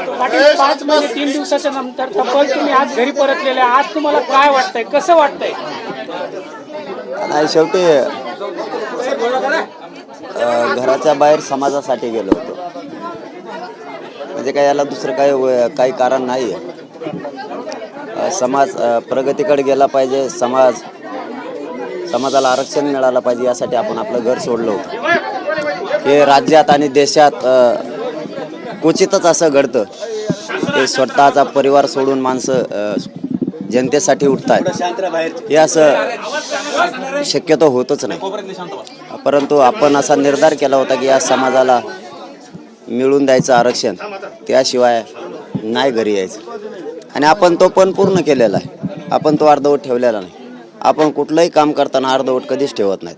पाटील 5 महिने 3 दिवसाच्या नंतर तब्बल तुम्ही आज घरी परतलेले, आज तुम्हाला काय वाटतंय, कसं वाटतंय? नाही, शेवटी घराच्या बाहेर समाजासाठी गेलो होतो. म्हणजे काय याला दुसरं काही कारण नाही आहे. समाज प्रगतीकडे गेला पाहिजे, समाजाला आरक्षण मिळालं पाहिजे, यासाठी आपण आपलं घर सोडलं होतं. हे राज्यात आणि देशात क्वचितच असं घडतं ते स्वतःचा परिवार सोडून माणसं जनतेसाठी उठतात. हे असं शक्यतो होतच नाही. परंतु आपण असा निर्धार केला होता की या समाजाला मिळून द्यायचं आरक्षण, त्याशिवाय नाही घरी यायचं. आणि आपण तो पण पूर्ण केलेला आहे. आपण तो अर्धवट ठेवलेला नाही. आपण कुठलंही काम करताना अर्धवट कधीच ठेवत नाहीत.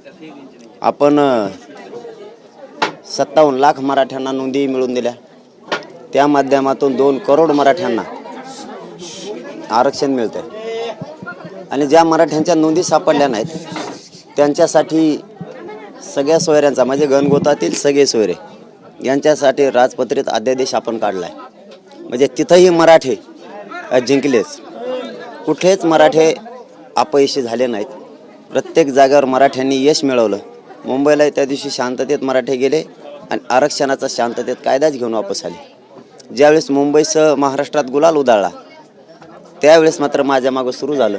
आपण 57 लाख मराठ्यांना नोंदी मिळवून दिल्या. त्या माध्यमातून 2 करोड मराठ्यांना आरक्षण मिळतंय. आणि ज्या मराठ्यांच्या नोंदी सापडल्या नाहीत त्यांच्यासाठी सगळ्या सोयऱ्यांचा, म्हणजे गणगोतातील सगळे सोयरे यांच्यासाठी राजपत्रित अध्यादेश आपण काढला आहे. म्हणजे तिथंही मराठे जिंकलेच, कुठेच मराठे अपयशी झाले नाहीत. प्रत्येक जागेवर मराठ्यांनी यश मिळवलं. मुंबईला त्या दिवशी शांततेत मराठे गेले आणि आरक्षणाचा शांततेत कायदाच घेऊन वापस आले. ज्यावेळेस मुंबईसह महाराष्ट्रात गुलाल उधळला त्यावेळेस मात्र माझ्या मागं सुरू झालं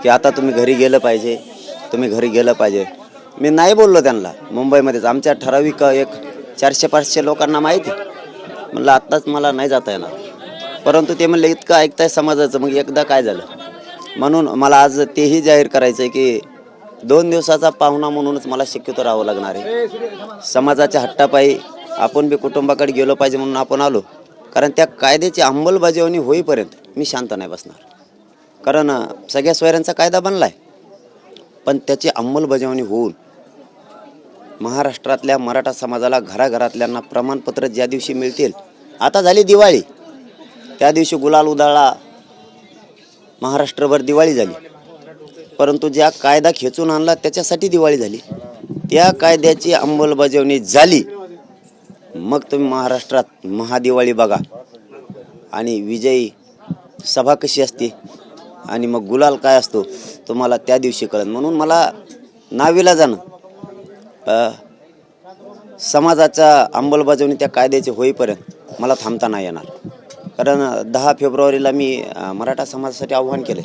की आता तुम्ही घरी गेलं पाहिजे, तुम्ही घरी गेलं पाहिजे. मी नाही बोललो त्यांना. मुंबईमध्येच आमच्या ठराविक एक 400-500 लोकांना माहिती. म्हणलं आत्ताच मला नाही जाता येणार. परंतु ते म्हणले इतकं ऐकताय समाजाचं, मग एकदा काय झालं. म्हणून मला आज तेही जाहीर करायचं आहे की 2 दिवसाचा पाहुणा म्हणूनच मला शक्यतो राहावं लागणार आहे. समाजाच्या हट्टापायी आपण बी कुटुंबाकडे गेलो पाहिजे म्हणून आपण आलो. कारण त्या कायद्याची अंमलबजावणी होईपर्यंत मी शांत नाही बसणार. कारण सगळ्या सोयऱ्यांचा कायदा बनला आहे, पण त्याची अंमलबजावणी होऊन महाराष्ट्रातल्या मराठा समाजाला घराघरातल्यांना प्रमाणपत्र ज्या दिवशी मिळतील. आता झाली दिवाळी, त्या दिवशी गुलाल उधळला, महाराष्ट्रभर दिवाळी झाली. परंतु ज्या कायदा खेचून आणला त्याच्यासाठी दिवाळी झाली. त्या कायद्याची अंमलबजावणी झाली, मग तुम्ही महाराष्ट्रात महादिवाळी बघा आणि विजयी सभा कशी असते आणि मग गुलाल काय असतो तुम्हाला त्या दिवशी कळेल. म्हणून मला नाविलाजानं समाजाच्या अंमलबजावणी त्या कायद्याची होईपर्यंत मला थांबता नाही येणार. कारण 10 फेब्रुवारीला मी मराठा समाजासाठी आव्हान केलं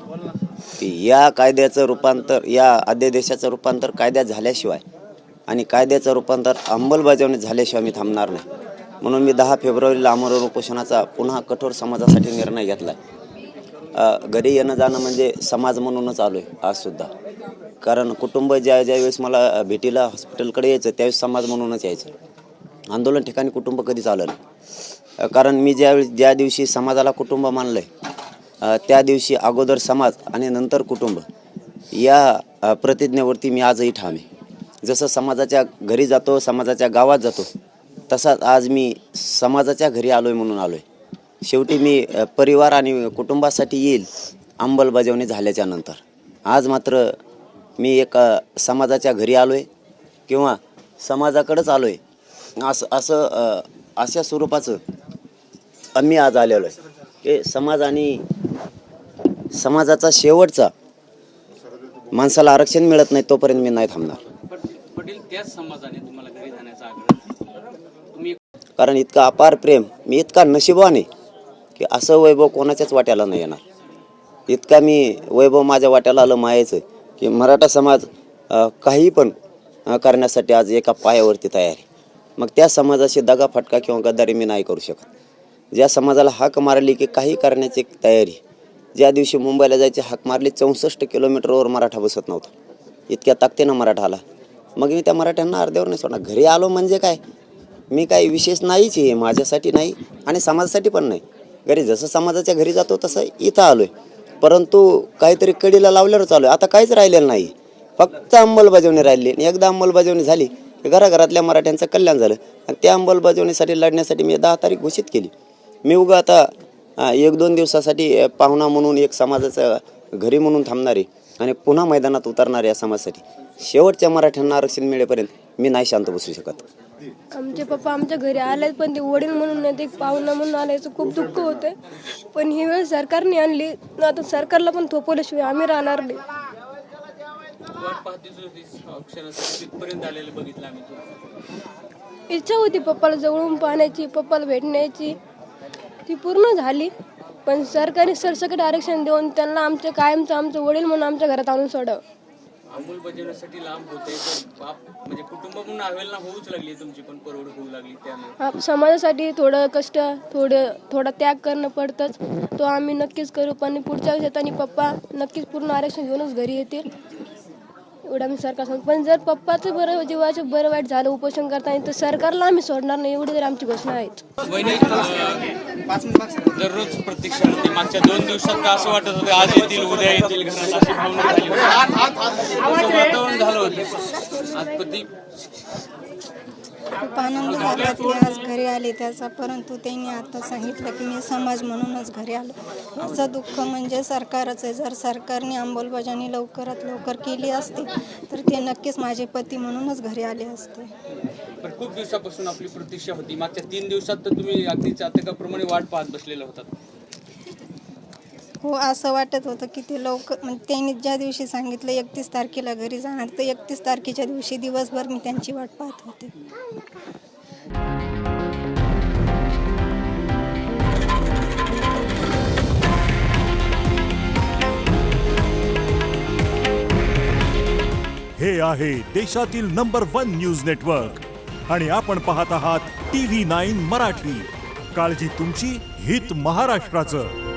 की या कायद्याचं रूपांतर, या अध्यादेशाचं रूपांतर कायद्यात झाल्याशिवाय आणि कायद्याचं रूपांतर अंमलबजावणी झाल्याशिवाय मी थांबणार नाही. म्हणून मी 10 फेब्रुवारीला आमरण उपोषणाचा पुन्हा कठोर समाजासाठी निर्णय घेतला आहे. घरी येणं जाणं म्हणजे समाज म्हणूनच आलो आहे आजसुद्धा. कारण कुटुंब ज्या वेळेस मला भेटीला हॉस्पिटलकडे यायचं त्यावेळेस समाज म्हणूनच यायचं. आंदोलन ठिकाणी कुटुंब कधीच आलं नाही. कारण मी ज्या दिवशी समाजाला कुटुंब मानलं आहे त्या दिवशी अगोदर समाज आणि नंतर कुटुंब या प्रतिज्ञेवरती मी आजही ठाम आहे. जसं समाजाच्या घरी जातो, समाजाच्या गावात जातो, तसाच आज मी समाजाच्या घरी आलो आहे म्हणून आलो आहे. शेवटी मी परिवार आणि कुटुंबासाठी येईल अंमलबजावणी झाल्याच्या नंतर. आज मात्र मी एक समाजाच्या घरी आलो आहे किंवा समाजाकडेच आलो आहे अशा स्वरूपाचं आम्ही आज आलेलो आहे की समाज आणि समाजाचा शेवटचा माणसाला आरक्षण मिळत नाही तोपर्यंत मी नाही थांबणार. पाटील, त्याच समाजाने तुम्हाला घरी जाण्याचा आग्रह तुम्ही, कारण इतका अपार प्रेम, मी इतका नशिबवान आहे की असं वैभव कोणाच्याच वाट्याला नाही येणार. इतका मी वैभव माझ्या वाट्याला आलं मायाचं की मराठा समाज काही पण करण्यासाठी आज एका पायावरती तयार आहे. मग त्या समाजाशी दगा फटका किंवा गद्दारी मी नाही करू शकत. ज्या समाजाला हाक मारली की काही करण्याची तयारी, ज्या दिवशी मुंबईला जायची हाक मारली 64 किलोमीटरवर मराठा बसत नव्हता, इतक्या ताकदीनं मराठा आला. मग मी त्या मराठ्यांना अर्ध्यावर नाही सोडणार. घरी आलो म्हणजे काय, मी काही विशेष नाहीच आहे, माझ्यासाठी नाही आणि समाजासाठी पण नाही. घरी जसं समाजाच्या घरी जातो तसं इथं आलो आहे. परंतु काहीतरी कडीला लावल्यावर चालू आहे. आता काहीच राहिलेलं नाही, फक्त अंमलबजावणी राहिली. एकदा अंमलबजावणी झाली की घराघरातल्या मराठ्यांचं कल्याण झालं. आणि त्या अंमलबजावणीसाठी लढण्यासाठी मी 10 तारीख घोषित केली. मी उगा आता 1-2 दिवसासाठी पाहुणा म्हणून एक समाजाचं घरी म्हणून थांबणारे आणि पुन्हा मैदानात उतरणारे या समाजासाठी शेवटच्या मराठ्यांना आरक्षण मिळेपर्यंत मी नाही शांत बसू शकत. आमचे पप्पा आमच्या घरी आले, पण ते वडील म्हणून नाही, ते एक पाहुणा म्हणून आल्याचं खूप दुःख होतंय. पण ही वेळ सरकारने आणली, आता सरकारला पण थोपवल्याशिवाय आम्ही राहणार नाही. इच्छा होती पप्पाला जवळून पाहण्याची, पप्पाला भेटण्याची, ती पूर्ण झाली. पण सरकारने सरसकट आरक्षण देऊन त्यांना आमच्या कायमचं आमचं वडील म्हणून आमच्या घरात आणून सोडावं. अंमलबजावणीसाठी लांब होते, म्हणजे कुटुंब म्हणून अवेलना होऊच लागली, तुमची पण परवड होऊ लागली. त्यामुळे समाजासाठी थोडं कष्ट, थोडा त्याग करणं पडतंच. तो आम्ही नक्कीच करू, पण पुढच्या वेळेस पप्पा नक्कीच पूर्ण आरक्षण घेऊनच घरी येतील, एवढं आम्ही सरकार सांगतो. पण जर पप्पाचं बरं, जीवाचं बरं वाईट झालं उपोषण करताना, तर सरकारला आम्ही सोडणार नाही, एवढी तरी आमची घोषणा आहे. दररोज प्रतीक्षा होती. मागच्या 2 दिवसात का असं वाटत होतं आज येतील, उद्या येतील, घरात अशी भावना झाली होती. असं वातावरण झालं होतं. आज कधी खूप आनंद झाला की आज घरी आले त्याचा, परंतु त्यांनी आता सांगितलं की मी समाज म्हणूनच घरी आलो. असं दुःख म्हणजे सरकारच आहे. जर सरकारने अंमलबजावणी लवकरात लवकर केली असती तर ते नक्कीच माझे पती म्हणूनच घरी आले असते. पण खूप दिवसापासून आपली प्रतीक्षा होती. मागच्या 3 दिवसात तर तुम्ही अगदी चातकाप्रमाणे वाट पाहत बसलेला होतात. हो, असं वाटत होतं की ते लवकर, म्हणजे त्यांनी ज्या दिवशी सांगितलं 31 तारखेला घरी जाणार, तर 31 तारखेच्या दिवशी दिवसभर मी त्यांची वाट पाहत होते. हे आहे देशातील नंबर 1 न्यूज नेटवर्क आणि आपण पाहत आहात TV9 मराठी. काळजी तुमची, हित महाराष्ट्राचं.